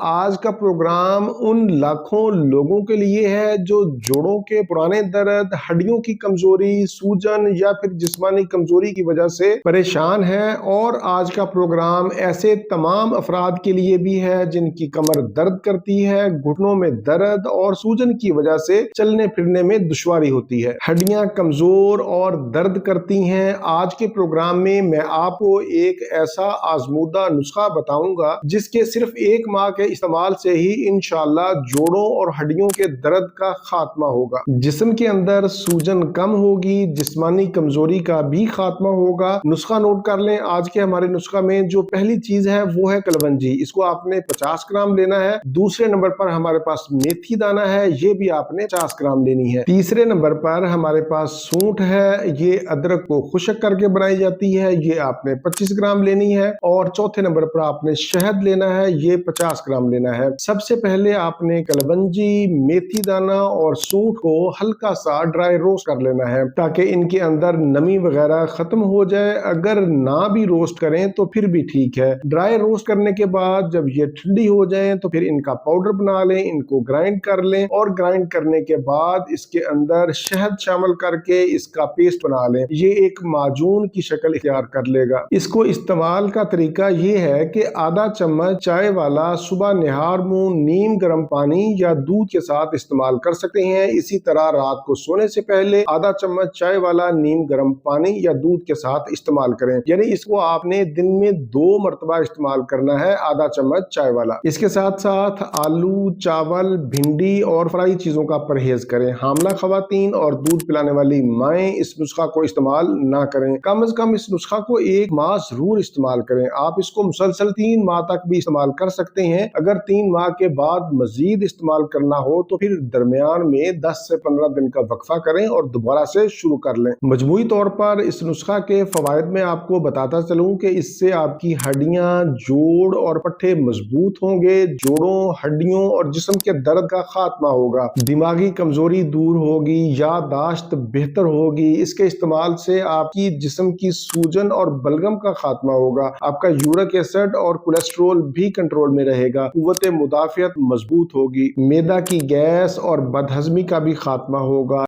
آج کا پروگرام ان لاکھوں لوگوں کے لیے ہے جو جوڑوں کے پرانے درد، ہڈیوں کی کمزوری، سوجن یا پھر جسمانی کمزوری کی وجہ سے پریشان ہیں، اور آج کا پروگرام ایسے تمام افراد کے لیے بھی ہے جن کی کمر درد کرتی ہے، گھٹنوں میں درد اور سوجن کی وجہ سے چلنے پھرنے میں دشواری ہوتی ہے، ہڈیاں کمزور اور درد کرتی ہیں۔ آج کے پروگرام میں آپ کو ایک ایسا آزمودہ نسخہ بتاؤں گا جس کے صرف ایک ماہ کے استعمال سے ہی انشاءاللہ جوڑوں اور ہڈیوں کے درد کا خاتمہ ہوگا، جسم کے اندر سوجن کم ہوگی، جسمانی کمزوری کا بھی خاتمہ ہوگا۔ نسخہ نوٹ کر لیں۔ آج کے ہمارے نسخہ میں جو پہلی چیز ہے وہ ہے کلونجی، اس کو آپ نے 50 گرام لینا ہے۔ دوسرے نمبر پر ہمارے پاس میتھی دانہ ہے، یہ بھی آپ نے 50 گرام لینی ہے۔ تیسرے نمبر پر ہمارے پاس سونٹ ہے، یہ ادرک کو خشک کر کے بنائی جاتی ہے، یہ آپ نے 25 گرام لینی ہے۔ اور چوتھے نمبر پر آپ نے شہد لینا ہے، یہ 50 گرام لینا ہے۔ سب سے پہلے آپ نے کلونجی، میتھی دانہ اور سونٹ کو ہلکا سا ڈرائی روسٹ کر لینا ہے تاکہ ان کے اندر نمی وغیرہ ختم ہو جائے۔ اگر نہ بھی روسٹ کریں تو پھر بھی ٹھیک ہے۔ ڈرائی روسٹ کرنے کے بعد جب یہ ٹھنڈی ہو جائیں تو پھر ان کا پاؤڈر بنا لیں، ان کو گرائنڈ کر لیں، اور گرائنڈ کرنے کے بعد اس کے اندر شہد شامل کر کے اس کا پیسٹ بنا لیں۔ یہ ایک معجون کی شکل اختیار کر لے گا۔ اس کو استعمال کا طریقہ یہ ہے کہ آدھا چمچ چائے والا صبح نہار منہ نیم گرم پانی یا دودھ کے ساتھ استعمال کر سکتے ہیں۔ اسی طرح رات کو سونے سے پہلے آدھا چمچ چائے والا نیم گرم پانی یا دودھ کے ساتھ استعمال کریں، یعنی اس کو آپ نے دن میں 2 مرتبہ استعمال کرنا ہے، آدھا چمچ چائے والا۔ اس کے ساتھ ساتھ آلو، چاول، بھنڈی اور فرائی چیزوں کا پرہیز کریں۔ حاملہ خواتین اور دودھ پلانے والی مائیں اس نسخہ کو استعمال نہ کریں۔ کم از کم اس نسخہ کو 1 ماہ ضرور استعمال کریں۔ آپ اس کو مسلسل 3 ماہ تک بھی استعمال کر سکتے ہیں۔ اگر 3 ماہ کے بعد مزید استعمال کرنا ہو تو پھر درمیان میں 10 سے 15 دن کا وقفہ کریں اور دوبارہ سے شروع کر لیں۔ مجموعی طور پر اس نسخہ کے فوائد میں آپ کو بتاتا چلوں کہ اس سے آپ کی ہڈیاں، جوڑ اور پٹھے مضبوط ہوں گے، جوڑوں، ہڈیوں اور جسم کے درد کا خاتمہ ہوگا، دماغی کمزوری دور ہوگی، یادداشت بہتر ہوگی۔ اس کے استعمال سے آپ کی جسم کی سوجن اور بلغم کا خاتمہ ہوگا، آپ کا یورک ایسڈ اور کولیسٹرول بھی کنٹرول میں رہے گا، قوت مدافعت مضبوط ہوگی، معدہ کی گیس اور بد ہضمی کا بھی خاتمہ ہوگا۔